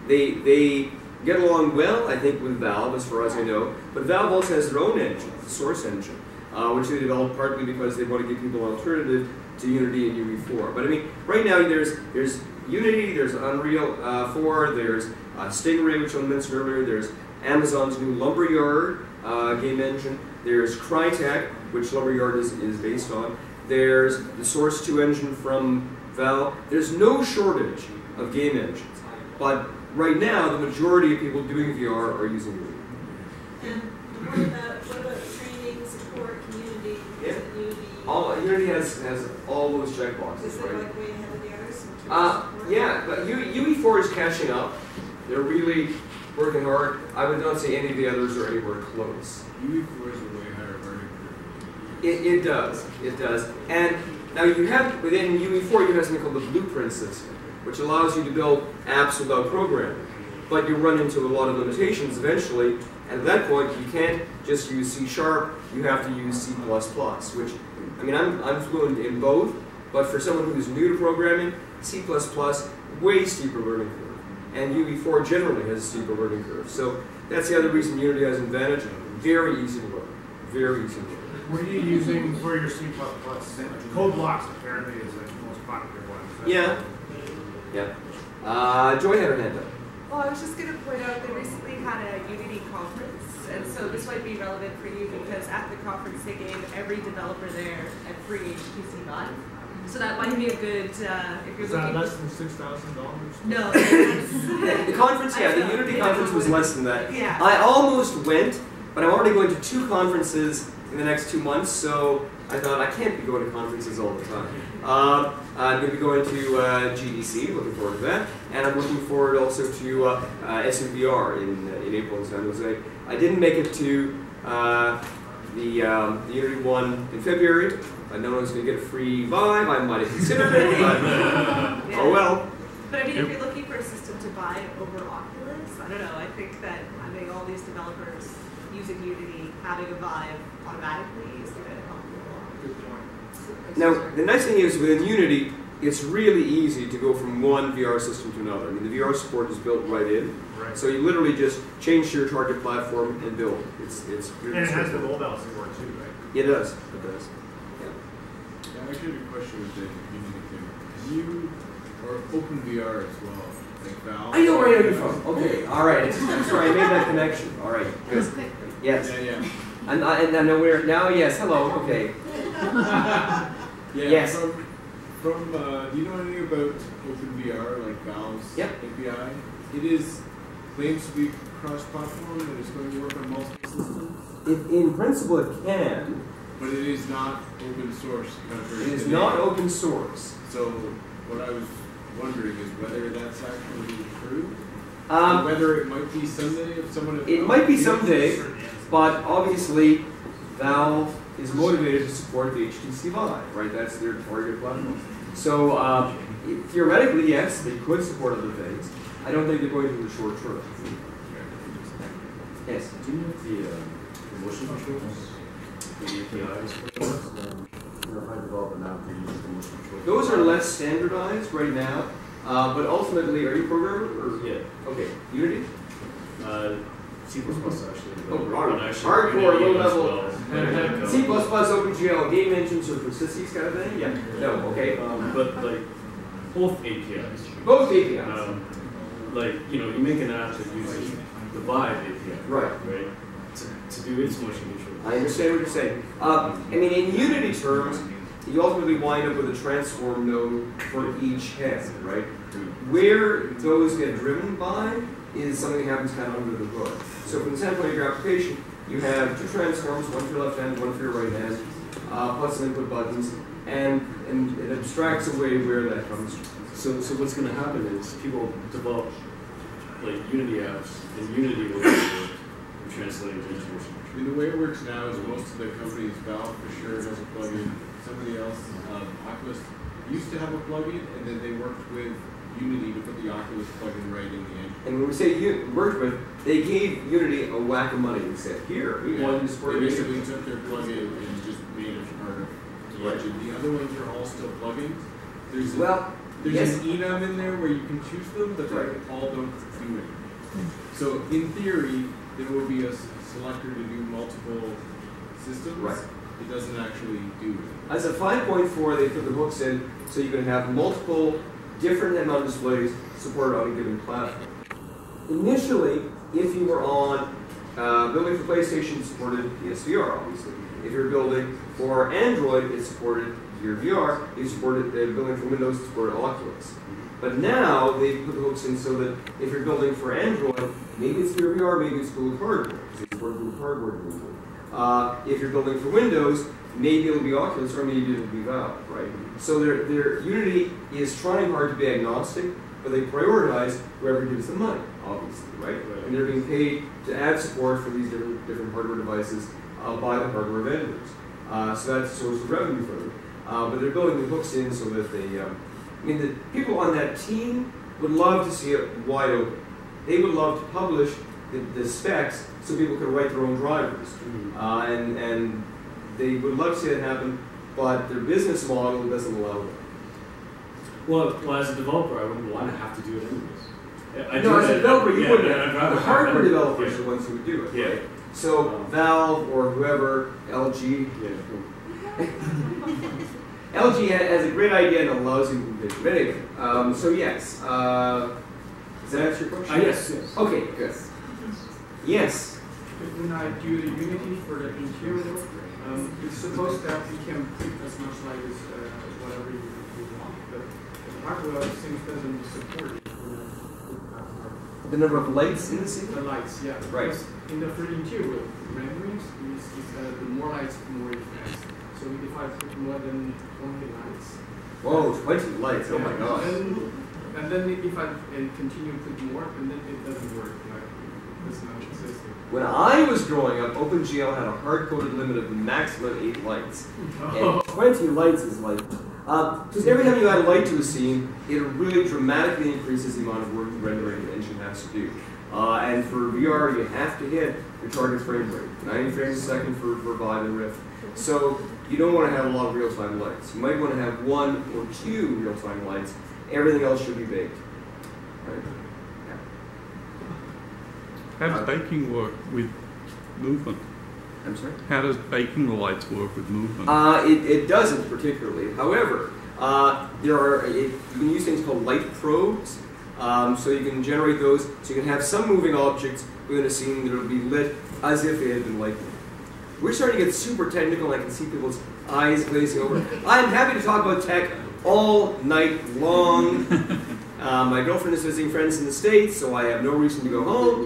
they get along well, I think, with Valve, as far as I know. But Valve also has their own engine, the Source engine, which they developed partly because they want to give people an alternative to Unity and UE4. But I mean, right now there's Unity, there's Unreal 4, there's Stingray, which I mentioned earlier, there's Amazon's new Lumberyard game engine, there's Crytek, which Lumberyard is based on, there's the Source 2 engine from Valve. There's no shortage of game engines, but right now the majority of people doing VR are using Unity. And what about training, support, community? Yeah. Unity has all those checkboxes, Is it right? like way ahead of the others? Yeah, but UE4 is catching up. They're really working hard. I would not say any of the others are anywhere close. UE4 is a way higher learning curve. It does. And now you have, within UE4, you have something called the blueprint system, which allows you to build apps without programming. But you run into a lot of limitations eventually, and at that point, you can't just use C#, you have to use C++, which, I mean, I'm fluent in both, but for someone who's new to programming, C++, way steeper learning curve. And UE4 generally has a steeper learning curve. So that's the other reason Unity has an advantage. Very easy to learn. Very easy to learn. What are you using for your C++? Code blocks apparently is the most popular one. Yeah. Joy had her hand up. Well, I was just going to point out they recently had a Unity conference, and so this might be relevant for you because at the conference they gave every developer there a free HTC Vive. So that might be a good, if you're Is that looking. less than $6,000? No. The conference, yeah, the Unity conference was less than that. Yeah. I almost went, but I'm already going to 2 conferences in the next 2 months, so I thought I can't be going to conferences all the time. I'm going to be going to GDC, looking forward to that, and I'm looking forward also to SMVR in April in San Jose. I didn't make it to the Unity one in February. I know I was going to get a free Vive. I might have considered it, but oh well. But I mean, if you're looking for a system to buy over Oculus, I don't know. I think that having all these developers using Unity, having a Vive automatically is going to help you a lot. Good point. Now, the nice thing is within Unity, it's really easy to go from one VR system to another. I mean, the VR support is built right in. Right. So you literally just change your target platform and build. It's really And it has the simple. mobile support too, right? It does. It does. Yeah, I actually have a question with the Unity thing. Can you, or OpenVR as well, like Valve? I know where you're from. Okay, all right. I'm sorry, I made that connection. All right, good. Yes. Yeah, yeah. And I know where now. Yes. Hello. Okay. Yeah. Yes. From do you know anything about OpenVR, like Valve's API? It is claims to be cross-platform and it's going to work on multiple systems. In principle, it can. But it is not open source. It is not open source. So what I was wondering is whether that's actually true. Or whether it might be someday if someone. It might be someday, but obviously, Valve is motivated to support the HTC Vive, right? That's their target platform. So theoretically, yes, they could support other things. I don't think they're going to in the short term. Yes. Do you know if the motion controls, the APIs for those? If I develop an app to use the motion controls. Those are less standardized right now, but ultimately, are you a programmer? Or? Yeah. Okay. Unity? C++ actually. Oh, hardcore, low level. C++, OpenGL, game engines, or consistencies kind of thing? Yeah. No, okay. But like both APIs. Both APIs. Like, you make an app that uses the Vive API. Right. Right? To do its motion control. I understand what you're saying. I mean, in Unity terms, you ultimately wind up with a transform node for each head, right? Where those get driven by is something that happens kind of under the hood. So from the standpoint of your application, you have 2 transforms, one for your left hand, one for your right hand, plus some input buttons, and it abstracts away where that comes from. So what's going to happen is people develop like Unity apps, and Unity will be translated into motion. I mean, the way it works now is most of the companies, Valve for sure has a plugin. Somebody else, Oculus used to have a plugin, and then they worked with Unity to put the Oculus plugin right in the engine. And when we say worked with, they gave Unity a whack of money and said, here, we want you to support They Unity. basically took their plugin and just made it part of the engine. The other ones are all still plugins. There's yes. an enum in there where you can choose them, but they all don't do anything. So in theory, there will be a selector to do multiple systems. Right. It doesn't actually do it. As a 5.4, they put the hooks in so you can have multiple different head-mounted displays supported on a given platform. Initially, if you were on building for PlayStation, it supported PSVR, obviously. If you're building for Android, it supported Gear VR. If you supported building for Windows, it supported Oculus. But now they put the hooks in so that if you're building for Android, maybe it's Gear VR, maybe it's Google hardware, because they support Google hardware delivery. If you're building for Windows, maybe it'll be Oculus or maybe it'll be Valve, right? So their Unity is trying hard to be agnostic, but they prioritize whoever gives them money, obviously, right? And they're being paid to add support for these different hardware devices by the hardware vendors. So that's a source of revenue for them. But they're building the hooks in so that they, I mean, the people on that team would love to see it wide open. They would love to publish the specs so people could write their own drivers. And they would love to see it happen, but their business model doesn't allow that. Well, as a developer, I wouldn't want to have to do it anyways. No, as a developer, you wouldn't. I'd rather The hardware have developers are the ones who would do it, right? So Valve or whoever, LG. LG has a great idea and a lousy vision. But anyway, so yes. Does that answer your question? Yes. Okay, good. Yes. when I do the Unity for the interior, it's supposed that we can print as much light as whatever you want, but the hardware things doesn't support it. The number of lights in the scene? The lights, yeah. Right. In the for the interior renderings, the more lights, the more effects. So if I put more than 20 lights. Whoa, 20 lights! Oh my gosh. And then if I continue to put more, and then it doesn't work. Like it's not consistent. When I was growing up, OpenGL had a hard-coded limit of maximum 8 lights. And 20 lights is like, because every time you add a light to a scene, it really dramatically increases the amount of work the rendering engine has to do. And for VR, you have to hit your target frame rate, 90 frames a second for Vive and Rift. So you don't want to have a lot of real-time lights. You might want to have 1 or 2 real-time lights. Everything else should be baked. Right? How does baking work with movement? I'm sorry? How does baking the lights work with movement? It doesn't particularly. However, you can use things called light probes. So you can generate those. So you can have some moving objects within a scene that will be lit as if they had been lighted. We're starting to get super technical, and I can see people's eyes glazing over. I'm happy to talk about tech all night long. My girlfriend is visiting friends in the States, so I have no reason to go home.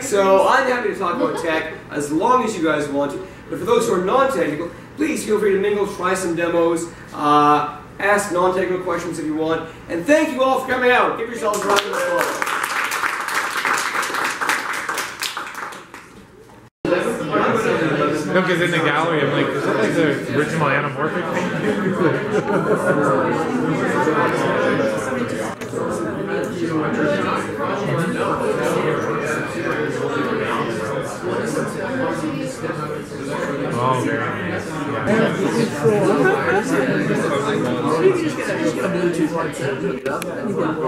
So I'm happy to talk about tech as long as you guys want to. But for those who are non-technical, please feel free to mingle, try some demos, ask non-technical questions if you want. And thank you all for coming out. Give yourselves a round of applause. Look, is in the gallery. I'm like, is that like the original anamorphic thing? Oh, very nice.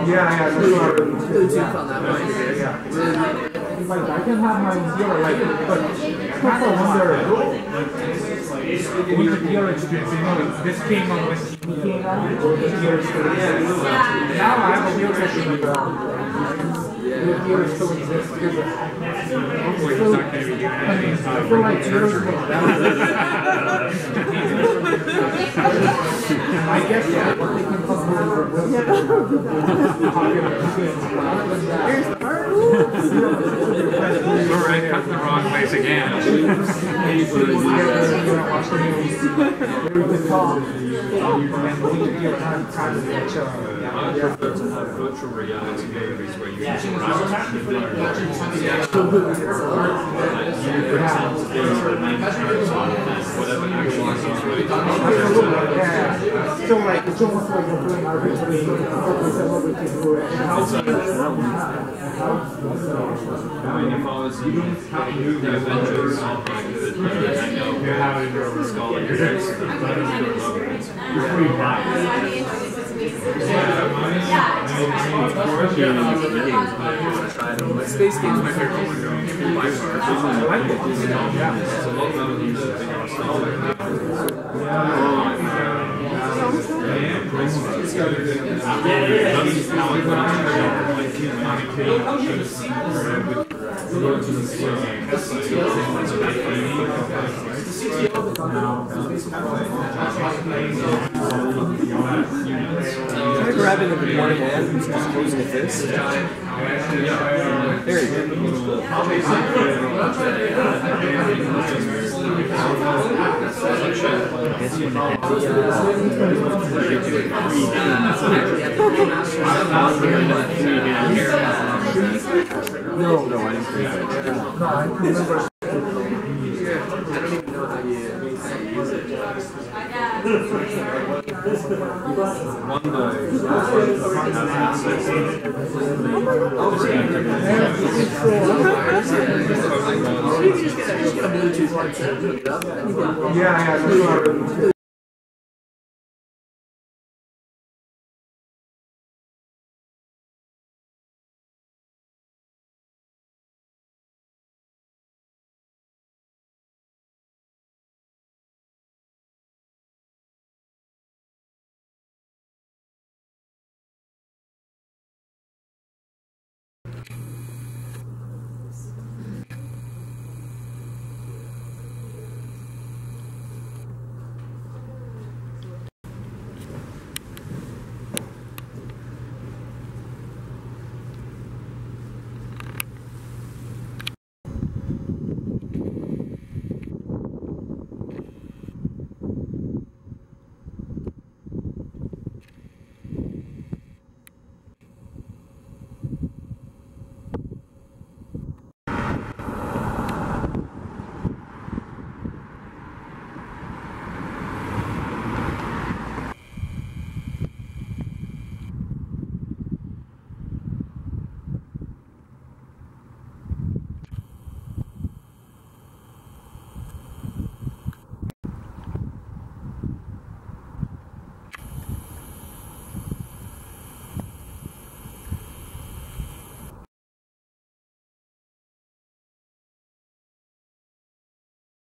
Yeah, Bluetooth on that one. Like, I can have my VR, like, but kind of wonder with the VR experience, you know, this came on when TV came on, the VR experience. Now I have a VR experience. The VR still exists because hopefully it's not going to be doing anything. I feel like years ago. I guess what they can come over I cut the wrong place again. I prefer to have virtual reality movies where you can whatever actions are really so like it's almost like you're doing arbitrary celebrity through it. I mean, if I was the Avengers, I could hang out with Scarlet Witch. Space games are my favorite one. By far. I like it. It's a lot better than the Can I grab it with one hand and just closing a fist? There you No, I didn't think that. No, I remember. I don't even know how you use it. One day, You can just get a Bluetooth headset and hook it up. Yeah,